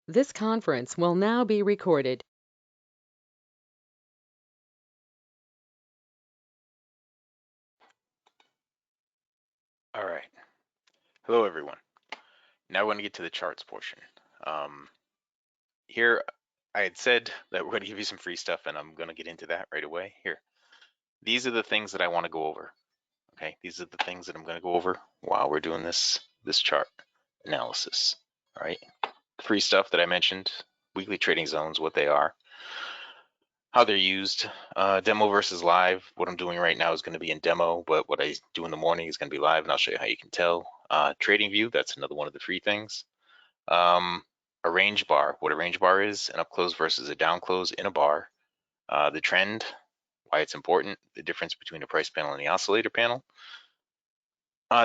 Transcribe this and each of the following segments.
This conference will now be recorded. All right. Hello, everyone. Now we're going to get to the charts portion. Here, I had said that we're going to give you some free stuff, and I'm going to get into that right away. Here, these are the things that I want to go over. Okay, these are the things that I'm going to go over while we're doing this chart analysis. All right, free stuff that I mentioned, weekly trading zones, what they are, how they're used, demo versus live. What I'm doing right now is going to be in demo, but what I do in the morning is going to be live, and I'll show you how you can tell. Trading view, that's another one of the free things. A range bar, what a range bar is, an up close versus a down close in a bar. The trend, why it's important, the difference between a price panel and the oscillator panel.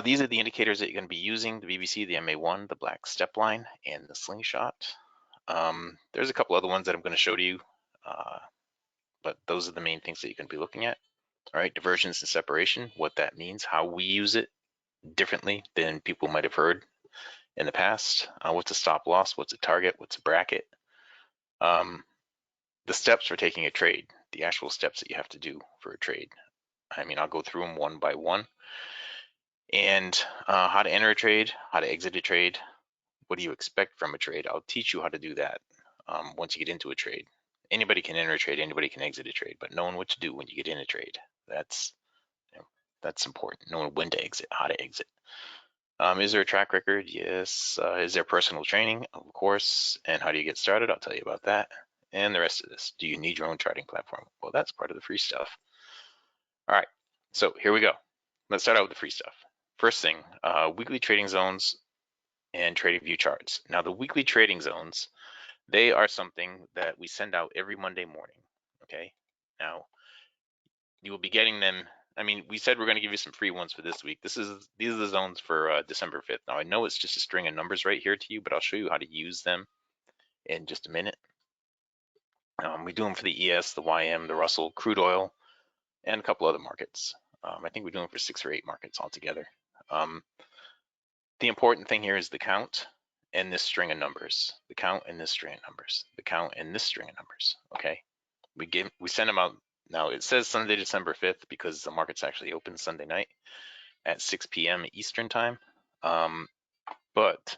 These are the indicators that you're going to be using, the BBC, the MA1, the black step line, and the slingshot. There's a couple other ones that I'm going to show to you, but those are the main things that you're going to be looking at. All right, divergence and separation, what that means, how we use it differently than people might have heard in the past. What's a stop loss, what's a target, what's a bracket. The steps for taking a trade, the actual steps that you have to do for a trade. I mean, I'll go through them one by one. And how to enter a trade, how to exit a trade, what do you expect from a trade? I'll teach you how to do that once you get into a trade. Anybody can enter a trade, anybody can exit a trade, but knowing what to do when you get in a trade, that's important. Knowing when to exit, how to exit. Is there a track record? Yes. Is there personal training? Of course. And how do you get started? I'll tell you about that. And the rest of this. Do you need your own charting platform? Well, that's part of the free stuff. All right, so here we go. Let's start out with the free stuff. First thing, weekly trading zones and trading view charts. Now, the weekly trading zones, they are something that we send out every Monday morning, okay? Now, you will be getting them. I mean, we said we're going to give you some free ones for this week. These are the zones for December 5th. Now, I know it's just a string of numbers right here to you, but I'll show you how to use them in just a minute. We do them for the ES, the YM, the Russell, crude oil, and a couple other markets. I think we're doing for 6 or 8 markets altogether. The important thing here is the count and this string of numbers. The count and this string of numbers. The count and this string of numbers. Okay. We send them out. Now it says Sunday, December 5th because the market's actually open Sunday night at 6 p.m. Eastern time. But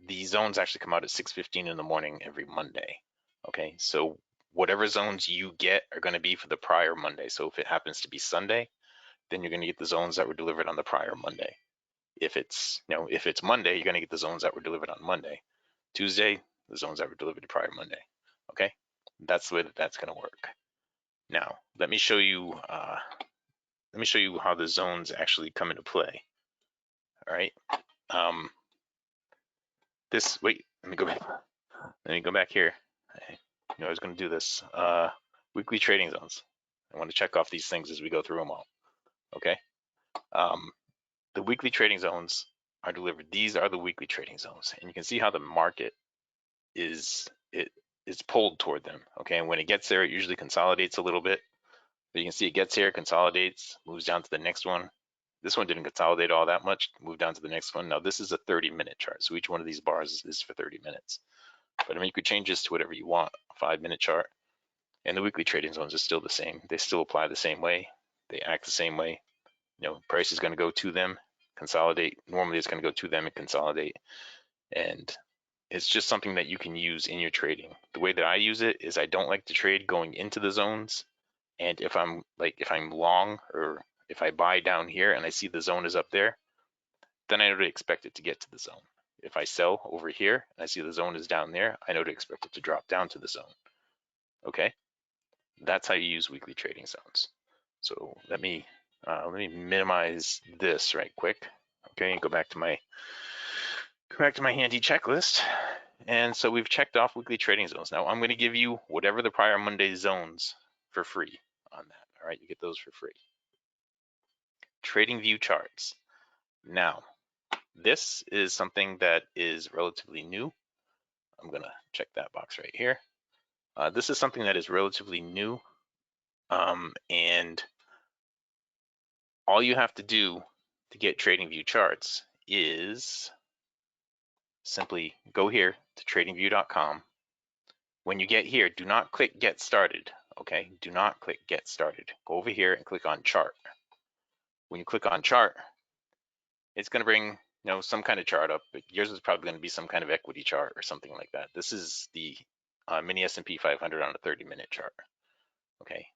the zones actually come out at 6:15 in the morning every Monday. Okay, so whatever zones you get are going to be for the prior Monday. So if it happens to be Sunday, then you're going to get the zones that were delivered on the prior Monday. If it's Monday, you're going to get the zones that were delivered on Monday. Tuesday, the zones that were delivered the prior Monday. Okay, that's the way that's going to work. Now, let me show you how the zones actually come into play. All right. Let me go back. Let me go back here. I was going to do this. Weekly trading zones. I want to check off these things as we go through them all. Okay. The weekly trading zones are delivered. These are the weekly trading zones, and you can see how the market is pulled toward them. Okay, and when it gets there, it usually consolidates a little bit. But you can see it gets here, consolidates, moves down to the next one. This one didn't consolidate all that much. Move down to the next one. Now this is a 30-minute chart, so each one of these bars is for 30 minutes. But I mean, you could change this to whatever you want. A 5-minute chart, and the weekly trading zones are still the same. They still apply the same way. They act the same way. Price is going to go to them, consolidate. Normally, it's going to go to them and consolidate, and it's just something that you can use in your trading. The way that I use it is I don't like to trade going into the zones, and if I'm long or if I buy down here and I see the zone is up there, then I know to expect it to get to the zone. If I sell over here and I see the zone is down there, I know to expect it to drop down to the zone. Okay, that's how you use weekly trading zones. So let me minimize this right quick. Okay, and go back to my handy checklist. And so we've checked off weekly trading zones. Now I'm going to give you whatever the prior Monday zones for free on that. All right, you get those for free. Trading view charts. Now, this is something that is relatively new. I'm going to check that box right here. This is something that is relatively new. And all you have to do to get trading view charts is simply go here to tradingview.com. When you get here, do not click Get Started, okay? Do not click Get Started. Go over here and click on Chart. When you click on Chart, it's going to bring some kind of chart up, but yours is probably going to be some kind of equity chart or something like that. This is the mini S&P 500 on a 30-minute chart, okay?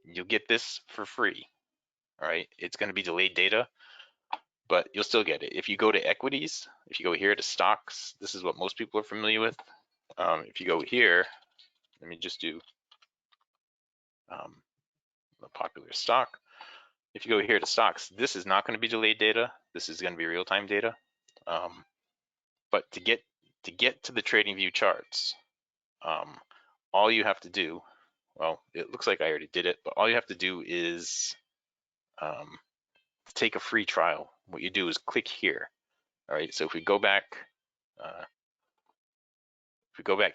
You'll get this for free, all right? It's going to be delayed data, but you'll still get it. If you go to equities, if you go here to stocks, this is what most people are familiar with. If you go here, let me just do a popular stock. If you go here to stocks, this is not going to be delayed data. This is going to be real-time data. But to get to the TradingView charts, all you have to do, well, it looks like I already did it, but all you have to do is take a free trial. What you do is click here. All right, so if we go back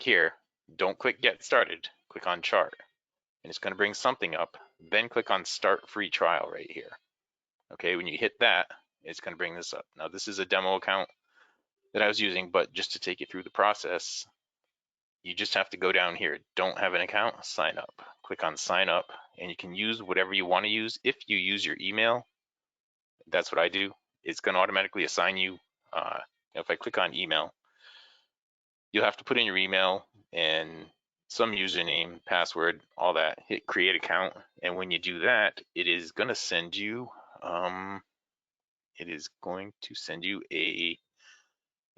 here, don't click Get Started, click on Chart, and it's going to bring something up. Then click on Start Free Trial right here. Okay, when you hit that, it's going to bring this up. Now, this is a demo account that I was using, but just to take you through the process, you just have to go down here. Don't have an account? Sign up. Click on Sign Up, and you can use whatever you want to use. If you use your email, that's what I do. It's going to automatically assign you. If I click on email, you'll have to put in your email and some username, password, all that. Hit Create Account, and when you do that, it is going to send you a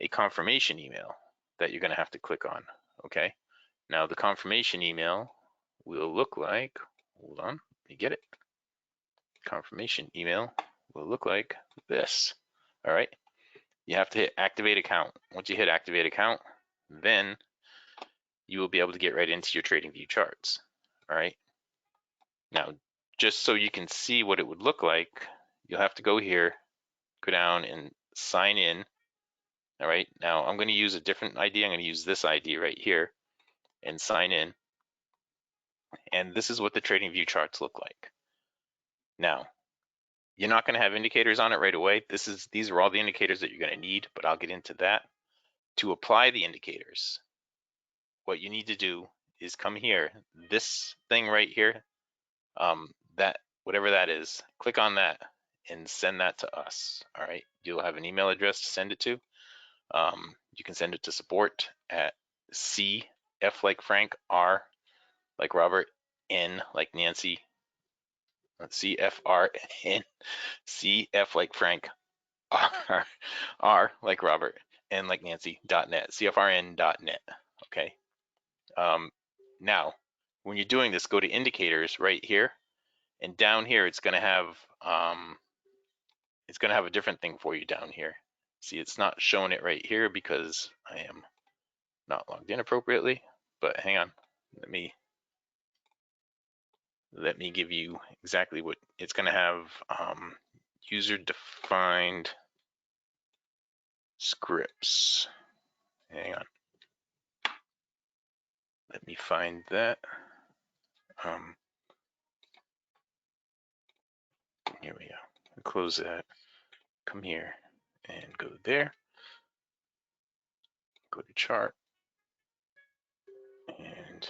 confirmation email that you're going to have to click on. Okay. Now the confirmation email will look like, hold on, let me get it. Confirmation email will look like this. All right. You have to hit Activate Account. Once you hit Activate Account, then you will be able to get right into your TradingView charts. All right. Now, just so you can see what it would look like, you'll have to go here, go down and sign in. All right. Now I'm going to use a different ID. I'm going to use this ID right here and sign in. And this is what the TradingView charts look like. Now, you're not going to have indicators on it right away. These are all the indicators that you're going to need, but I'll get into that. To apply the indicators, what you need to do is come here, this thing right here, that whatever that is, click on that and send that to us. All right, you'll have an email address to send it to. You can send it to support at C, F like Frank, R like Robert, N like Nancy, CFRN, CF like Frank, R like Robert, N like Nancy, .net, CFRN.net, okay? Now, when you're doing this, go to indicators right here, and down here it's gonna have a different thing for you down here. See, it's not showing it right here because I am not logged in appropriately, but hang on, let me give you exactly what it's gonna have. User defined scripts. Hang on. Let me find that. Here we go. Close that. Come here and go there. Go to chart. And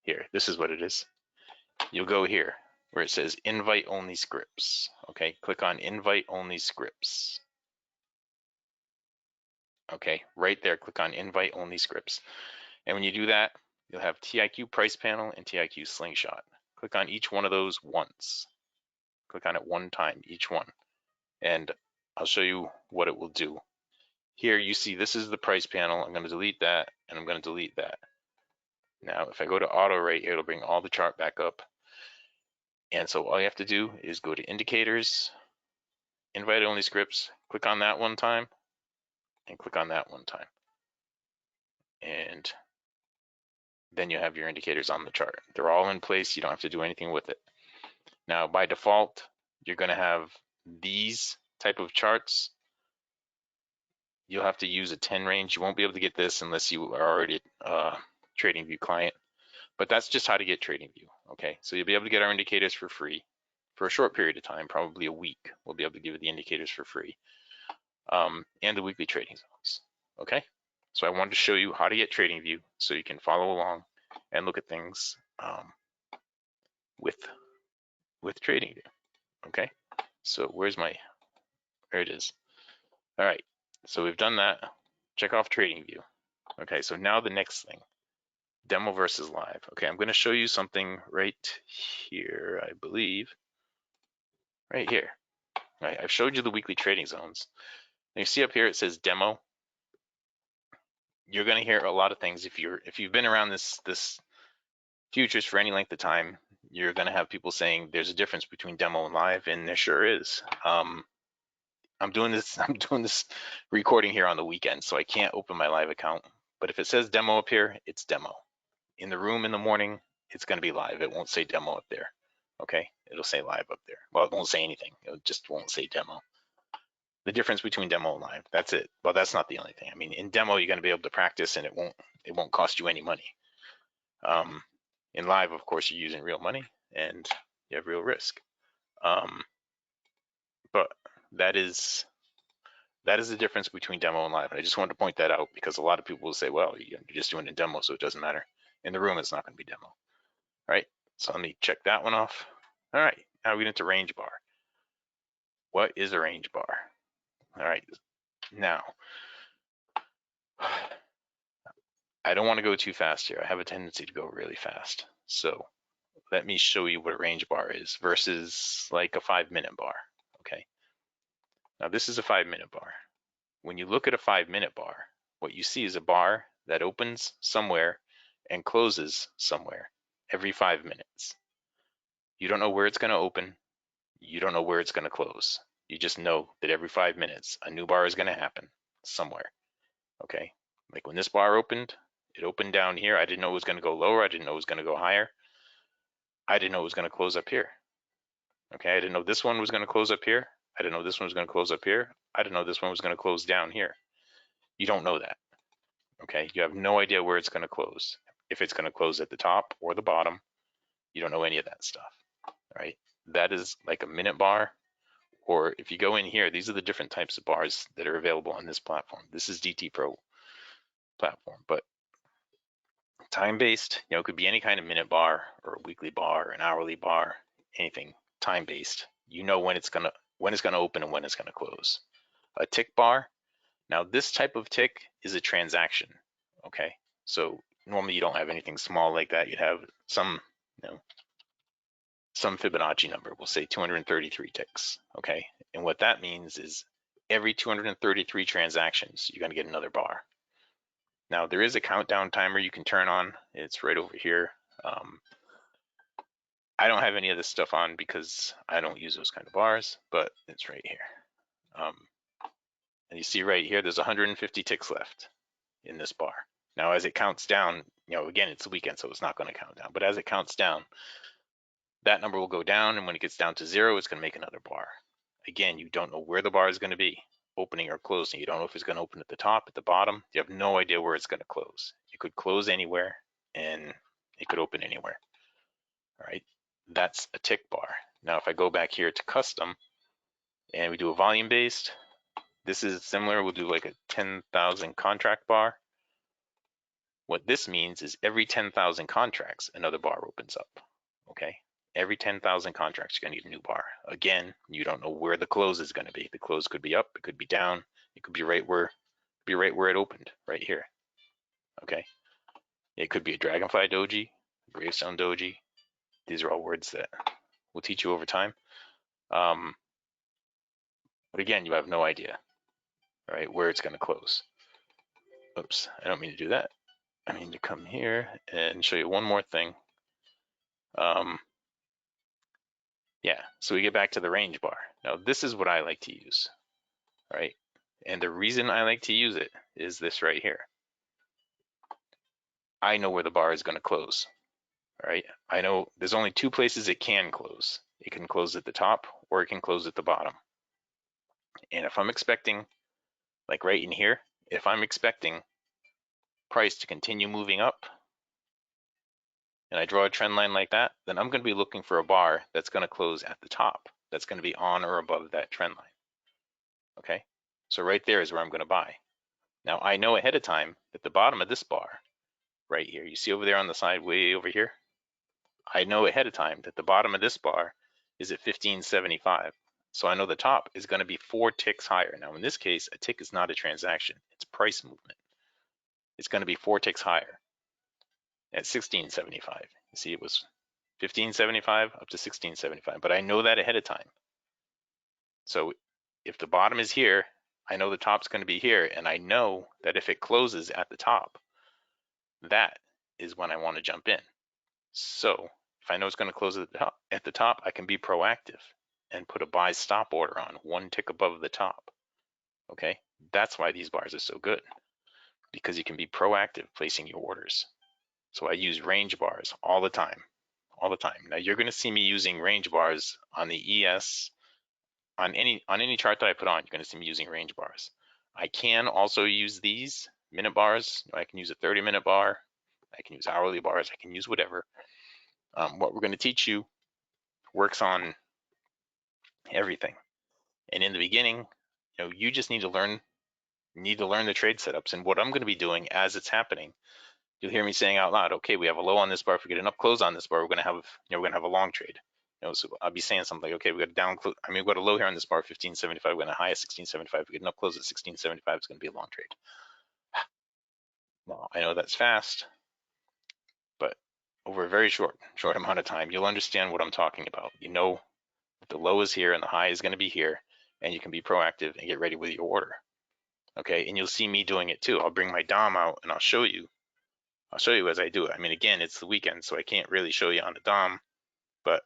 here, this is what it is. You'll go here where it says invite only scripts. Okay, click on invite only scripts. Okay, right there, click on invite only scripts. And when you do that, you'll have TIQ price panel and TIQ slingshot. Click on each one of those once. Click on it one time, each one. And I'll show you what it will do. Here you see this is the price panel. I'm going to delete that and I'm going to delete that. Now, if I go to auto right here, it'll bring all the chart back up. And so all you have to do is go to indicators, invite only scripts, click on that one time, and click on that one time. And then you have your indicators on the chart. They're all in place. You don't have to do anything with it. Now, by default, you're going to have these type of charts. You'll have to use a 10 range. You won't be able to get this unless you are already a TradingView client. But that's just how to get TradingView, okay? So you'll be able to get our indicators for free for a short period of time, probably a week. We'll be able to give you the indicators for free, and the weekly trading zones, Okay, so I wanted to show you how to get TradingView so you can follow along and look at things with TradingView. Okay, so there it is. All right, so we've done that. Check off TradingView. Okay, so now the next thing, demo versus live. Okay, I'm going to show you something right here, I believe. Right here. Right, I've showed you the weekly trading zones. And you see up here it says demo. You're going to hear a lot of things if you've been around this futures for any length of time. You're going to have people saying there's a difference between demo and live, and there sure is. I'm doing this recording here on the weekend, so I can't open my live account. But if it says demo up here, it's demo. In the room in the morning, it's going to be live. It won't say demo up there. Okay, it'll say live up there. Well, it won't say anything. It just won't say demo. The difference between demo and live. That's it. Well, that's not the only thing. I mean, in demo, you're going to be able to practice, and it won't cost you any money. In live, of course, you're using real money and you have real risk. But that is the difference between demo and live. And I just wanted to point that out because a lot of people will say, well, you're just doing a demo, so it doesn't matter. In the room, it's not going to be demo. All right, so let me check that one off. All right, now we get into range bar. What is a range bar? All right, now, I don't want to go too fast here. I have a tendency to go really fast. So let me show you what a range bar is versus like a 5-minute bar, okay? Now this is a 5-minute bar. When you look at a 5-minute bar, what you see is a bar that opens somewhere and closes somewhere every 5 minutes. You don't know where it's going to open. You don't know where it's going to close. You just know that every 5 minutes, a new bar is going to happen somewhere, okay? Like when this bar opened, it opened down here. I didn't know it was going to go lower. I didn't know it was going to go higher. I didn't know it was going to close up here. Okay, I didn't know this one was going to close up here. I didn't know this one was going to close up here. I didn't know this one was going to close down here. You don't know that. Okay, you have no idea where it's going to close. If it's going to close at the top or the bottom, you don't know any of that stuff. Right? That is like a minute bar. Or if you go in here, these are the different types of bars that are available on this platform. This is DT Pro platform, but time-based, it could be any kind of minute bar or a weekly bar, an hourly bar, anything time-based. You know when it's gonna open and when it's gonna close. A tick bar. Now this type of tick is a transaction. Okay, so normally you don't have anything small like that. You'd have some Fibonacci number. We'll say 233 ticks. Okay, and what that means is every 233 transactions, you're gonna get another bar. Now there is a countdown timer you can turn on. It's right over here. I don't have any of this stuff on because I don't use those kind of bars, but it's right here. And you see right here, there's 150 ticks left in this bar. Now, as it counts down, again, it's the weekend, so it's not going to count down. But as it counts down, that number will go down, and when it gets down to 0, it's going to make another bar. Again, you don't know where the bar is going to be, opening or closing. You don't know if it's going to open at the top, at the bottom. You have no idea where it's going to close. It could close anywhere, and it could open anywhere. All right, that's a tick bar. Now, if I go back here to custom, and we do a volume based, this is similar. We'll do like a 10,000 contract bar. What this means is every 10,000 contracts, another bar opens up. Okay, every 10,000 contracts, you're gonna need a new bar. Again, you don't know where the close is gonna be. The close could be up, it could be down, it could be right where it opened, right here. Okay, it could be a Dragonfly Doji, Gravestone Doji. These are all words that we'll teach you over time. But again, you have no idea, right, where it's gonna close. Oops, I don't mean to do that. I mean to come here and show you one more thing. Yeah, so we get back to the range bar. Now this is what I like to use, right? And the reason I like to use it is this right here. I know where the bar is going to close, right? I know there's only 2 places it can close. It can close at the top or it can close at the bottom. And if I'm expecting, like right in here, if I'm expecting price to continue moving up, and I draw a trend line like that, then I'm going to be looking for a bar that's going to close at the top. That's going to be on or above that trend line. Okay, so right there is where I'm going to buy. Now I know ahead of time that the bottom of this bar right here, you see over there on the side, way over here, I know ahead of time that the bottom of this bar is at 1575. So I know the top is going to be 4 ticks higher. Now in this case, a tick is not a transaction, it's price movement. It's going to be 4 ticks higher at 1675. You see, it was 1575 up to 1675, but I know that ahead of time. So if the bottom is here, I know the top's going to be here, and I know that if it closes at the top, that is when I want to jump in. So if I know it's going to close at the top, I can be proactive and put a buy stop order on 1 tick above the top. Okay, that's why these bars are so good, because you can be proactive placing your orders. So I use range bars all the time, all the time. Now you're going to see me using range bars on the ES, on any chart that I put on. You're going to see me using range bars. I can also use these minute bars. I can use a 30-minute bar. I can use hourly bars. I can use whatever. What we're going to teach you works on everything. And in the beginning, you just need to learn the trade setups. And what I'm going to be doing as it's happening, you'll hear me saying out loud, okay, we have a low on this bar. If we get an up close on this bar, we're going to have, we're going to have a long trade. So I'll be saying something like, okay, we got a down close. We've got a low here on this bar, 1575. We're going to high at 1675. If we get an up close at 1675, it's going to be a long trade. Now, I know that's fast, but over a very short amount of time, you'll understand what I'm talking about. You know that the low is here and the high is going to be here, and you can be proactive and get ready with your order. Okay, and you'll see me doing it too. I'll bring my DOM out and I'll show you as I do it. Again, it's the weekend, so I can't really show you on the DOM, but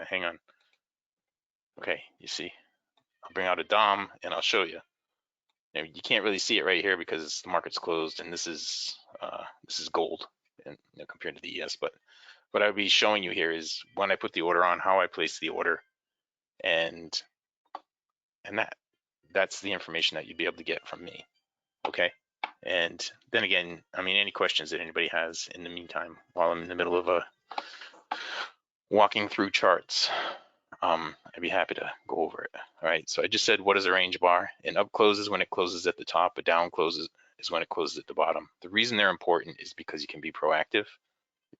hang on. Okay, you see, I'll bring out a DOM and I'll show you. You can't really see it right here because the market's closed, and this is gold, and compared to the ES. But what I'll be showing you here is when I put the order on, how I place the order, and that's the information that you'd be able to get from me. Okay. And then again, any questions that anybody has in the meantime, while I'm in the middle of walking through charts, I'd be happy to go over it. All right, so I just said, what is a range bar? An up close is when it closes at the top, a down close is when it closes at the bottom. The reason they're important is because you can be proactive.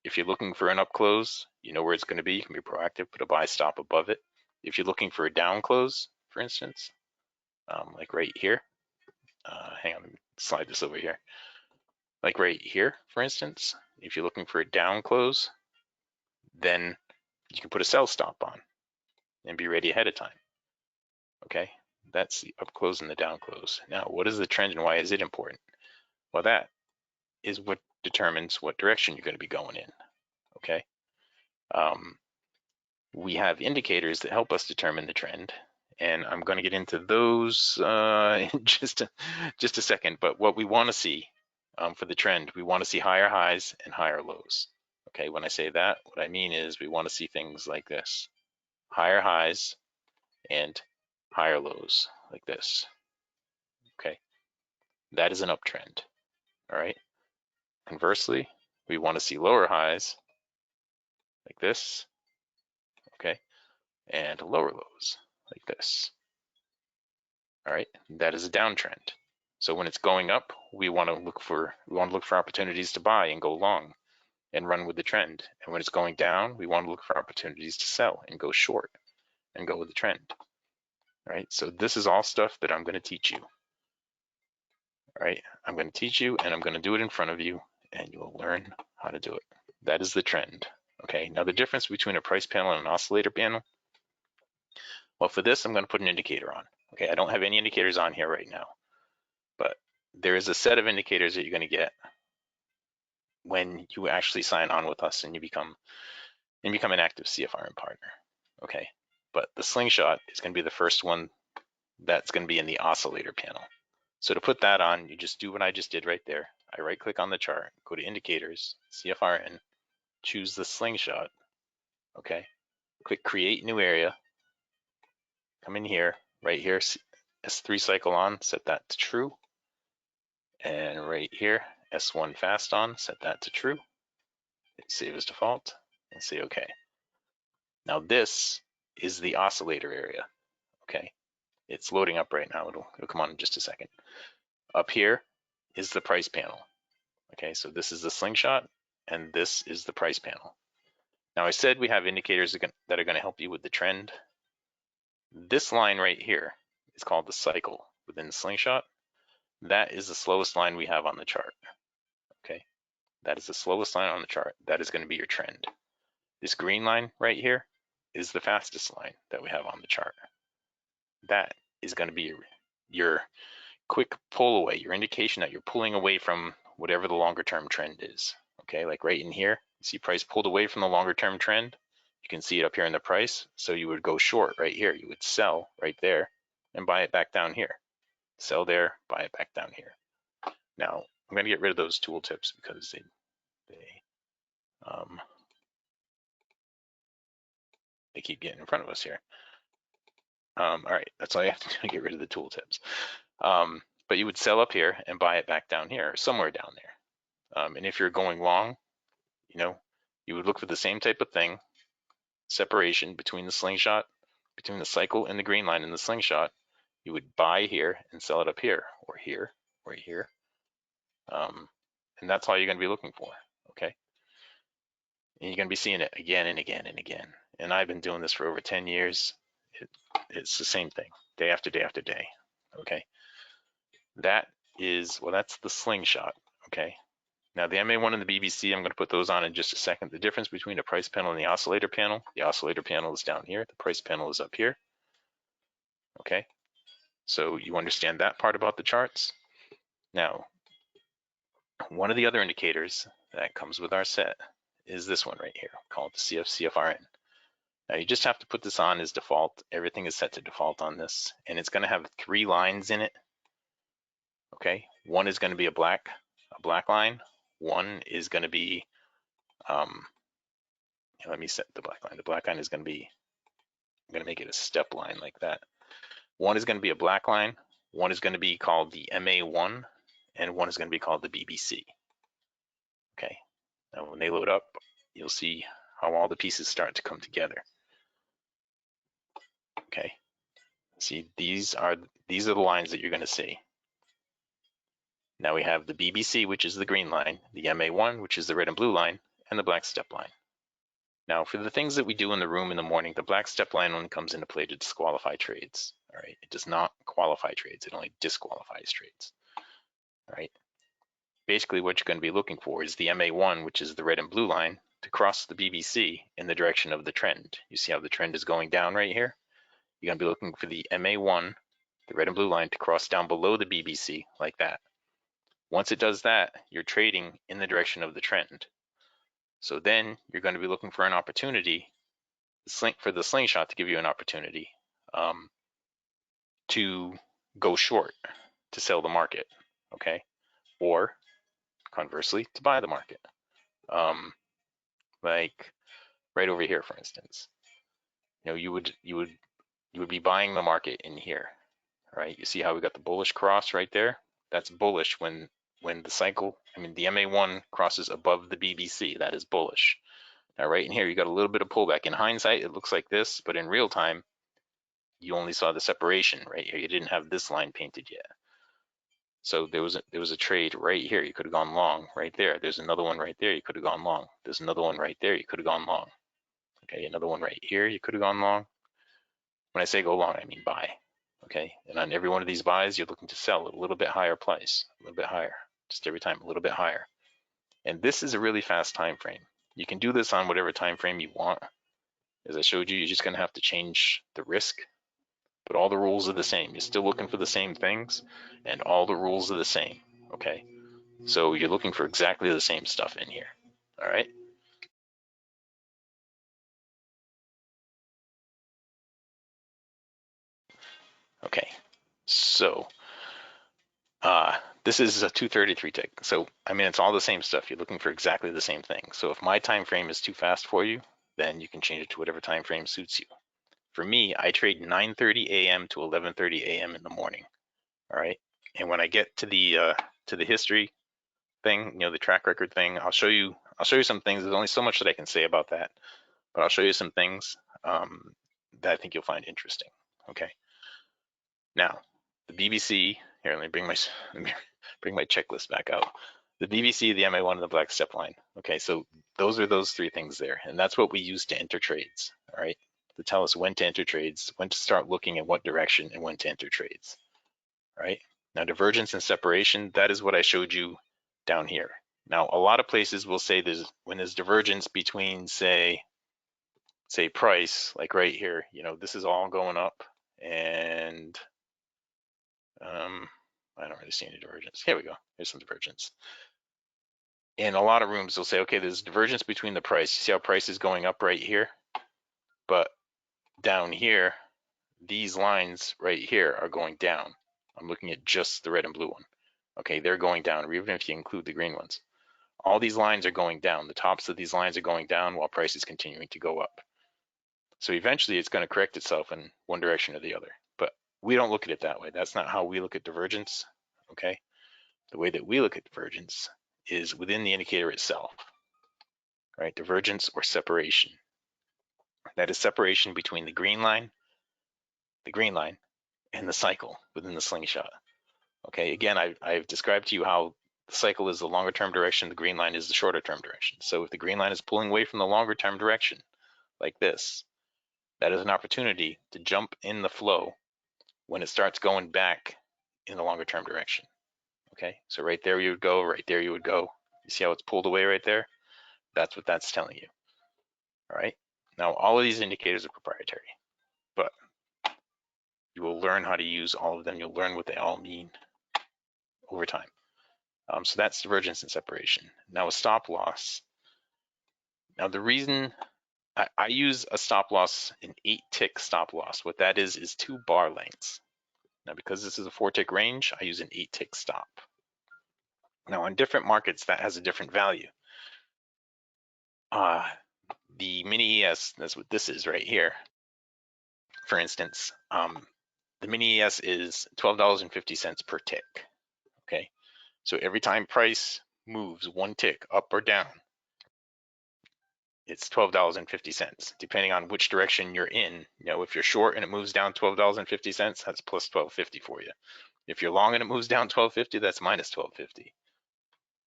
If you're looking for an up close, you know where it's going to be. You can be proactive, put a buy stop above it. If you're looking for a down close, for instance, like right here, hang on, let me slide this over here. Like right here, for instance, if you're looking for a down close, then you can put a sell stop on and be ready ahead of time. Okay, that's the up close and the down close. Now, what is the trend and why is it important? Well, that is what determines what direction you're going to be going in. Okay, we have indicators that help us determine the trend, and I'm going to get into those in just a second. But what we want to see for the trend, we want to see higher highs and higher lows. Okay, when I say that, what I mean is we want to see things like this: higher highs and higher lows, like this. Okay, that is an uptrend. All right. Conversely, we want to see lower highs, like this. Okay, and lower lows, like this. All right, that is a downtrend. So when it's going up, we want to look for opportunities to buy and go long and run with the trend. And when it's going down, we want to look for opportunities to sell and go short and go with the trend. All right, so this is all stuff that I'm going to teach you. All right, I'm going to teach you, and I'm going to do it in front of you, and you will learn how to do it. That is the trend. Okay, now the difference between a price panel and an oscillator panel, well, for this, I'm going to put an indicator on. Okay, I don't have any indicators on here right now, but there is a set of indicators that you're going to get when you actually sign on with us and you become an active CFRN partner. Okay, but the slingshot is going to be the first one that's going to be in the oscillator panel. So to put that on, you just do what I just did right there. I right click on the chart, go to indicators, CFRN, choose the slingshot. Okay, click create new area, come in here, right here, S3 cycle on, set that to true. And right here, S1 fast on, set that to true. Save as default and say okay. Now this is the oscillator area. Okay, It's loading up right now. It'll come on in just a second. Up here is the price panel. Okay, so this is the slingshot, and this is the price panel. Now I said we have indicators that are going to help you with the trend. This line right here is called the cycle within the slingshot. That is the slowest line we have on the chart. Okay, that is the slowest line on the chart. That is going to be your trend. This green line right here is the fastest line that we have on the chart. That is going to be your quick pull away, your indication that you're pulling away from whatever the longer term trend is. Okay, like right in here, you see price pulled away from the longer term trend. You can see it up here in the price. So you would go short right here. You would sell right there and buy it back down here. Sell there, buy it back down here. Now, I'm going to get rid of those tooltips because they keep getting in front of us here. All right, that's all you have to do to get rid of the tooltips. But you would sell up here and buy it back down here, or somewhere down there. And if you're going long, you would look for the same type of thing, separation between the slingshot, between the cycle and the green line in the slingshot. You would buy here and sell it up here, or here, or here. And that's all you're going to be looking for, okay? And you're going to be seeing it again and again and again. And I've been doing this for over 10 years. It's the same thing, day after day after day, okay? That's the slingshot, okay? Now the MA1 and the BBC, I'm going to put those on in just a second. The difference between the price panel and the oscillator panel is down here. The price panel is up here, okay? So you understand that part about the charts. Now, one of the other indicators that comes with our set is this one right here, called the CFRN. Now you just have to put this on as default. Everything is set to default on this, and it's going to have 3 lines in it. Okay, one is going to be a black line. One is going to be, let me set the black line. The black line is going to be, I'm going to make it a step line like that. One is going to be a black line. One is going to be called the MA1, and one is going to be called the BBC. Okay, now when they load up, you'll see how all the pieces start to come together. Okay, see, these are the lines that you're going to see. Now we have the BBC, which is the green line, the MA1, which is the red and blue line, and the black step line. Now, for the things that we do in the room in the morning, the black step line only comes into play to disqualify trades. All right, it does not qualify trades; it only disqualifies trades. All right. Basically, what you're going to be looking for is the MA1, which is the red and blue line, to cross the BBC in the direction of the trend. You see how the trend is going down right here? You're going to be looking for the MA1, the red and blue line, to cross down below the BBC like that. Once it does that, you're trading in the direction of the trend. So then you're going to be looking for an opportunity, for the slingshot to give you an opportunity to go short, to sell the market, okay? Or conversely, to buy the market. Like right over here, for instance. You would be buying the market in here, right? You see how we got the bullish cross right there? That's bullish when the cycle, the MA1 crosses above the BBC. That is bullish. Now right in here, you got a little bit of pullback. In hindsight, it looks like this, but in real time, you only saw the separation right here. You didn't have this line painted yet. So there was a trade right here. You could have gone long right there. There's another one right there. You could have gone long. There's another one right there. You could have gone long. Okay, another one right here. You could have gone long. When I say go long, I mean buy. Okay, and on every one of these buys, you're looking to sell at a little bit higher price, a little bit higher, just every time a little bit higher. And this is a really fast time frame. You can do this on whatever time frame you want. As I showed you, you're just going to have to change the risk, but all the rules are the same. You're still looking for the same things, and all the rules are the same. Okay, so you're looking for exactly the same stuff in here. All right. Okay, so this is a 233 tick. So, it's all the same stuff. You're looking for exactly the same thing. So if my time frame is too fast for you, then you can change it to whatever time frame suits you. For me, I trade 9:30 a.m. to 11:30 a.m. in the morning. All right. And when I get to the history thing, the track record thing, I'll show you some things. There's only so much that I can say about that, but I'll show you some things that I think you'll find interesting. Okay. Now, the BBC, here, let me bring my checklist back out. The BBC, the MA1, and the black step line. Okay, so those are those three things there. And that's what we use to enter trades, all right? To tell us when to enter trades, when to start looking at what direction, and when to enter trades, right? Now, divergence and separation, that is what I showed you down here. Now, a lot of places will say when there's divergence between, say price, like right here, this is all going up, and I don't really see any divergence. Here we go. Here's some divergence. In a lot of rooms, they'll say, okay, there's divergence between the price. You see how price is going up right here? But down here, these lines right here are going down. I'm looking at just the red and blue one. Okay, they're going down, or even if you include the green ones. All these lines are going down. The tops of these lines are going down while price is continuing to go up. So eventually it's going to correct itself in one direction or the other. But we don't look at it that way. That's not how we look at divergence, okay? The way that we look at divergence is within the indicator itself, right? Divergence or separation. That is separation between the green line, and the cycle within the slingshot. Okay, again, I've described to you how the cycle is the longer term direction, the green line is the shorter term direction. So if the green line is pulling away from the longer term direction, like this, that is an opportunity to jump in the flow when it starts going back in the longer term direction. Okay, so right there you would go, right there you would go. You see how it's pulled away right there? That's what that's telling you. All right, now all of these indicators are proprietary, but you will learn how to use all of them. You'll learn what they all mean over time. So that's divergence and separation. Now a stop loss. Now the reason I use a stop loss, an 8-tick stop loss. What that is 2 bar lengths. Now because this is a 4-tick range, I use an 8-tick stop. Now on different markets, that has a different value. The mini ES, that's what this is right here. For instance, the mini ES is $12.50 per tick. Okay, so every time price moves 1 tick up or down, it's $12.50, depending on which direction you're in. If you're short and it moves down $12.50, that's plus $12.50 for you. If you're long and it moves down $12.50, that's minus $12.50.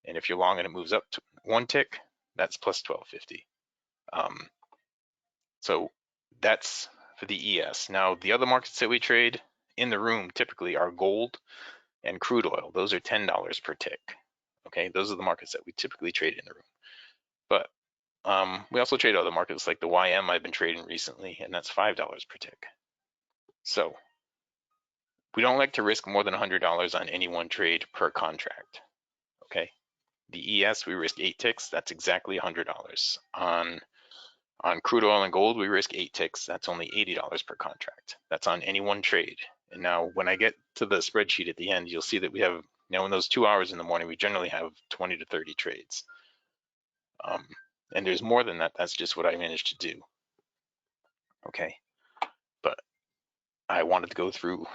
And if you're long and it moves up 1 tick, that's plus $12.50. So that's for the ES. Now, the other markets that we trade in the room typically are gold and crude oil. Those are $10 per tick. Okay, those are the markets that we typically trade in the room. But we also trade other markets like the YM I've been trading recently, and that's $5 per tick. So we don't like to risk more than $100 on any one trade per contract. Okay, the ES we risk 8 ticks. That's exactly $100. On crude oil and gold, we risk 8 ticks. That's only $80 per contract. That's on any one trade. And now when I get to the spreadsheet at the end, you'll see that we have, in those 2 hours in the morning, we generally have 20 to 30 trades. And there's more than that. That's just what I managed to do. Okay, but I wanted to go through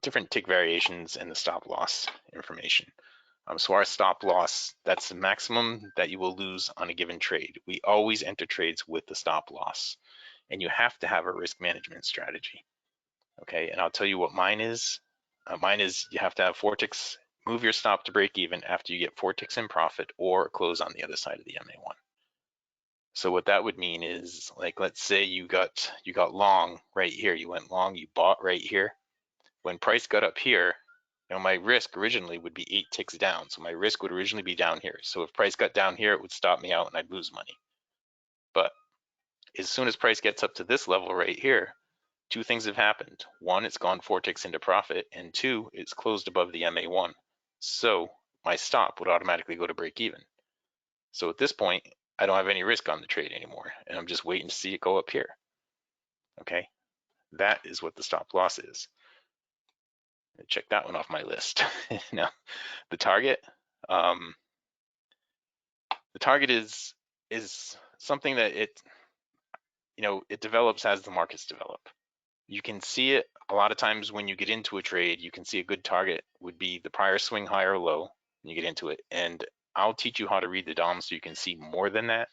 different tick variations and the stop loss information. So our stop loss, that's the maximum that you will lose on a given trade. We always enter trades with the stop loss, and you have to have a risk management strategy. Okay, and I'll tell you what mine is. Mine is you have to have 4 ticks, move your stop to break even after you get 4 ticks in profit or close on the other side of the MA1. So what that would mean is, like, let's say you got long right here. You went long, you bought right here. When price got up here, my risk originally would be 8 ticks down. So my risk would originally be down here. So if price got down here, it would stop me out and I'd lose money. But as soon as price gets up to this level right here, 2 things have happened. 1, it's gone 4 ticks into profit, and 2, it's closed above the MA1. So my stop would automatically go to break even. So at this point, I don't have any risk on the trade anymore, and I'm just waiting to see it go up here. Okay, that is what the stop loss is. Check that one off my list. Now, the target is something that it develops as the markets develop. You can see it a lot of times when you get into a trade. You can see a good target would be the prior swing high or low when you get into it, and I'll teach you how to read the DOM so you can see more than that.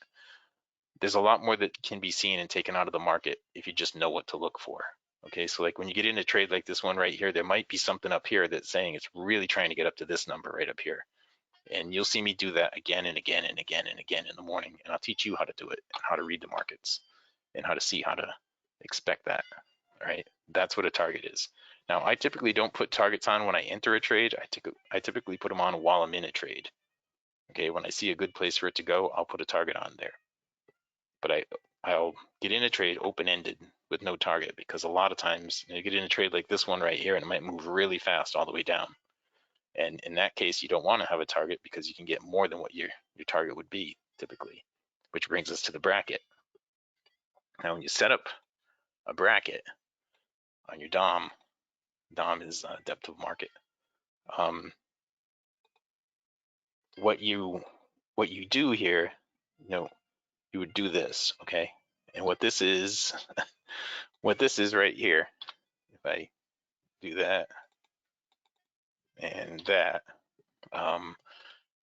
There's a lot more that can be seen and taken out of the market if you just know what to look for. Okay, so like when you get in a trade like this one right here, there might be something up here that's saying it's really trying to get up to this number right up here. And you'll see me do that again and again and again and again in the morning. And I'll teach you how to do it and how to read the markets and how to see how to expect that. All right, that's what a target is. Now, I typically don't put targets on when I enter a trade. I typically put them on while I'm in a trade. Okay, when I see a good place for it to go, I'll put a target on there. But I'll get in a trade open-ended with no target, because a lot of times you get in a trade like this one right here and it might move really fast all the way down. And in that case, you don't want to have a target because you can get more than what your target would be typically, which brings us to the bracket. Now, when you set up a bracket on your DOM is depth of market. What you do here, you would do this, okay? And what this is right here, if I do that and that,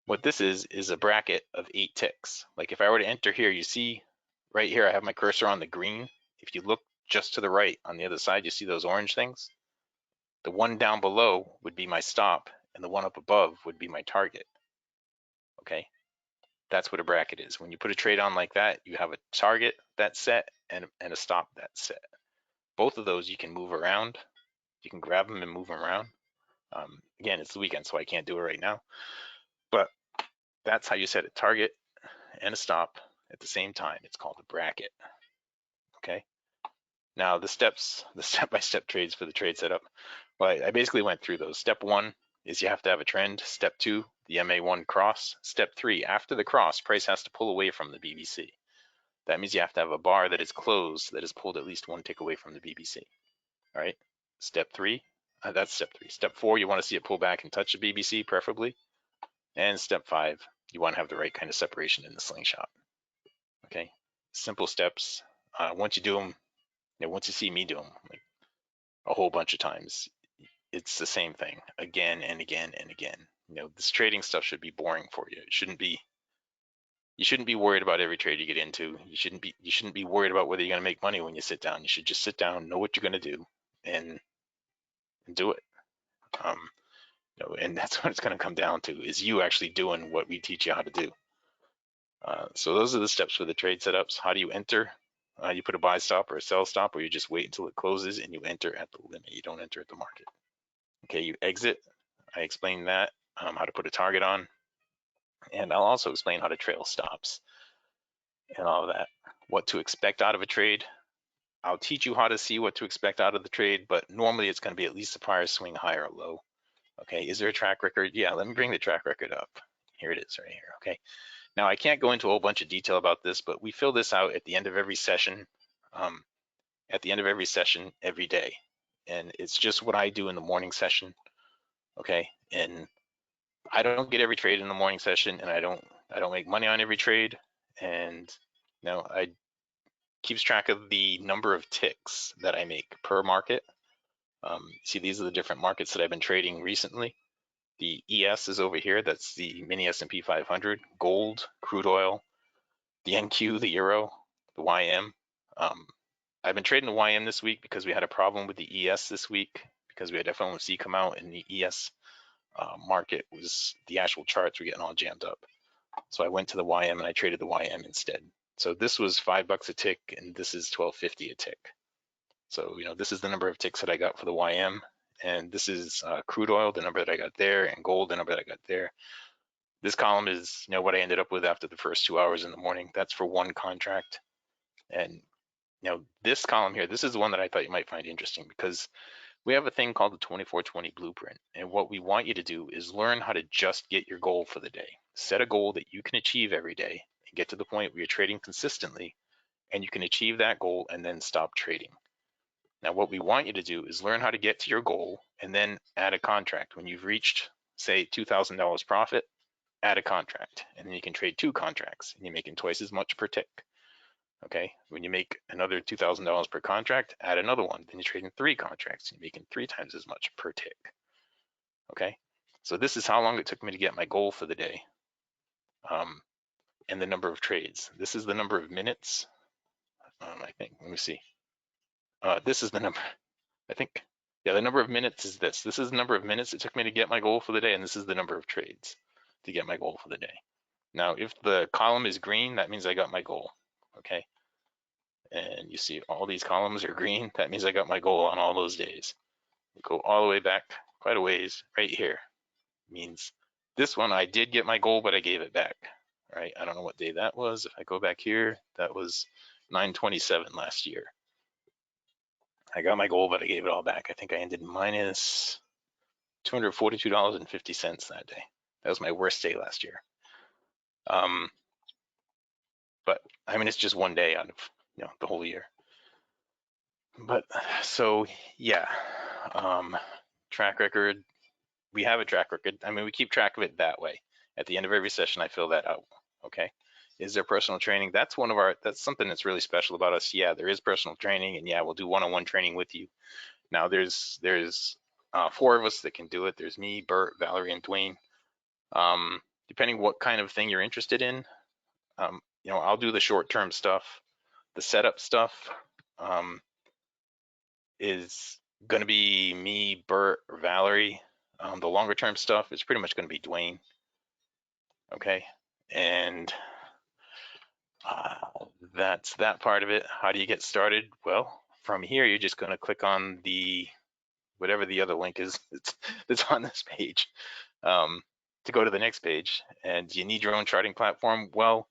what this is a bracket of 8 ticks. Like if I were to enter here, you see right here, I have my cursor on the green. If you look just to the right on the other side, you see those orange things? The one down below would be my stop, and the one up above would be my target, okay? That's what a bracket is. When you put a trade on like that, you have a target that's set and a stop that's set. Both of those you can move around. You can grab them and move them around. Again, it's the weekend, so I can't do it right now. But that's how you set a target and a stop at the same time. It's called a bracket. Okay. Now the step-by-step trades for the trade setup. Well, I basically went through those. Step 1 is you have to have a trend. Step 2, the MA1 cross. Step 3, after the cross, price has to pull away from the BBC. That means you have to have a bar that is closed that is pulled at least one tick away from the BBC. All right. Step 3, that's step 3. Step 4, you want to see it pull back and touch the BBC, preferably. And step 5, you want to have the right kind of separation in the slingshot. Okay. Simple steps. Once you do them, once you see me do them, like a whole bunch of times, it's the same thing again and again and again. This trading stuff should be boring for you. It shouldn't be. You shouldn't be worried about every trade you get into. You shouldn't be worried about whether you're going to make money when you sit down. You should just sit down, know what you're going to do, and do it. And that's what it's going to come down to, is you actually doing what we teach you how to do. So those are the steps for the trade setups. How do you enter? You put a buy stop or a sell stop, or you just wait until it closes and you enter at the limit. You don't enter at the market. Okay, you exit. I explained that, how to put a target on, and I'll also explain how to trail stops and all of that. What to expect out of a trade. I'll teach you how to see what to expect out of the trade, but normally it's going to be at least a prior swing high or low. Okay, is there a track record? Yeah, let me bring the track record up. Here it is right here, okay. Now I can't go into a whole bunch of detail about this, but we fill this out at the end of every session, every day. And it's just what I do in the morning session, okay? And I don't get every trade in the morning session, and I don't make money on every trade. And I keeps track of the number of ticks that I make per market. See, these are the different markets that I've been trading recently. The ES is over here. That's the mini S&P 500, gold, crude oil, the NQ, the euro, the YM. I've been trading the YM this week because we had a problem with the ES this week, because we had FOMC come out and the ES market was, the actual charts were getting all jammed up. So I went to the YM and I traded the YM instead. So this was $5 a tick, and this is $12.50 a tick. So this is the number of ticks that I got for the YM, and this is crude oil, the number that I got there, and gold, the number that I got there. This column is what I ended up with after the first 2 hours in the morning. That's for one contract. And this column here, this is the one that I thought you might find interesting, because we have a thing called the 24/20 blueprint. And what we want you to do is learn how to just get your goal for the day. Set a goal that you can achieve every day and get to the point where you're trading consistently and you can achieve that goal and then stop trading. Now, what we want you to do is learn how to get to your goal and then add a contract. When you've reached, say, $2,000 profit, add a contract, and then you can trade 2 contracts and you're making twice as much per tick. Okay, when you make another $2,000 per contract, add another one. Then you're trading 3 contracts and you're making 3 times as much per tick. Okay, so this is how long it took me to get my goal for the day, and the number of trades. This is the number of minutes. I think, let me see. This is the number. I think, yeah, the number of minutes is this. This is the number of minutes it took me to get my goal for the day, and this is the number of trades to get my goal for the day. Now, if the column is green, that means I got my goal, okay? And you see all these columns are green, that means I got my goal on all those days. We go all the way back quite a ways right here. Means this one I did get my goal, but I gave it back, right? I don't know what day that was. If I go back here, that was 9/27 last year. I got my goal, but I gave it all back. I think I ended minus $242.50 that day. That was my worst day last year. But I mean, it's just one day out of the whole year. But so yeah, track record. We have a track record. I mean, we keep track of it that way. At the end of every session, I fill that out. Okay. Is there personal training? That's something that's really special about us. Yeah, there is personal training, and yeah, we'll do one-on-one training with you. Now there's 4 of us that can do it. There's me, Bert, Valerie, and Dwayne. Depending what kind of thing you're interested in, I'll do the short-term stuff. The setup stuff is going to be me, Bert, or Valerie. The longer-term stuff is pretty much going to be Dwayne. Okay, and that's that part of it. How do you get started? Well, from here, you're just going to click on whatever the other link is that's on this page to go to the next page. And you need your own charting platform. Well,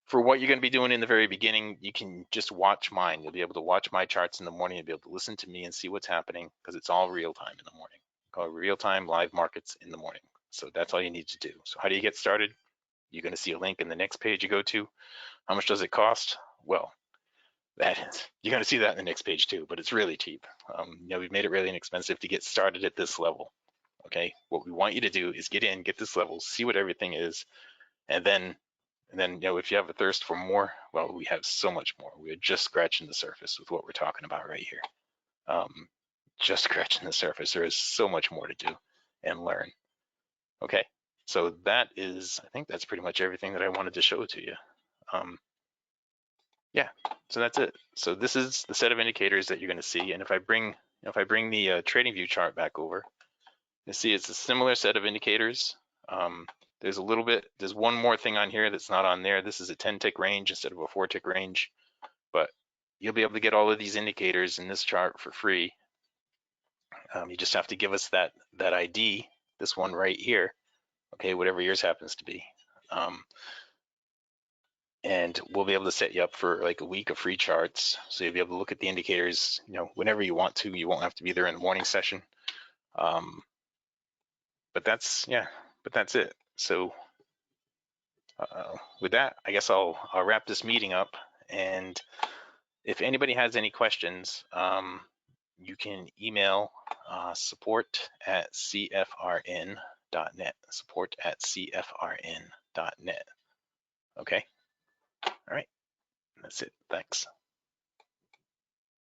for what you're going to be doing in the very beginning, you can just watch mine. You'll be able to watch my charts in the morning. You'll be able to listen to me and see what's happening because it's all real time in the morning. Called real time live markets in the morning. So that's all you need to do. So how do you get started? You're going to see a link in the next page you go to. How much does it cost? Well, you're going to see that in the next page too, but it's really cheap. We've made it really inexpensive to get started at this level. Okay, what we want you to do is get in, get this level, see what everything is, and then if you have a thirst for more, well, we have so much more. We're just scratching the surface with what we're talking about right here. Just scratching the surface. There is so much more to do and learn. Okay, so I think that's pretty much everything that I wanted to show to you. Yeah, so that's it. So this is the set of indicators that you're going to see. And if I bring the trading view chart back over, you see it's a similar set of indicators. There's one more thing on here that's not on there. This is a 10-tick range instead of a 4-tick range, but you'll be able to get all of these indicators in this chart for free. You just have to give us that ID, this one right here, okay, whatever yours happens to be. And we'll be able to set you up for like a week of free charts. So you'll be able to look at the indicators, whenever you want to. You won't have to be there in the morning session. But that's it. So with that, I guess I'll wrap this meeting up. And if anybody has any questions, you can email support@cfrn.net. Support@cfrn.net. Okay. All right. That's it. Thanks.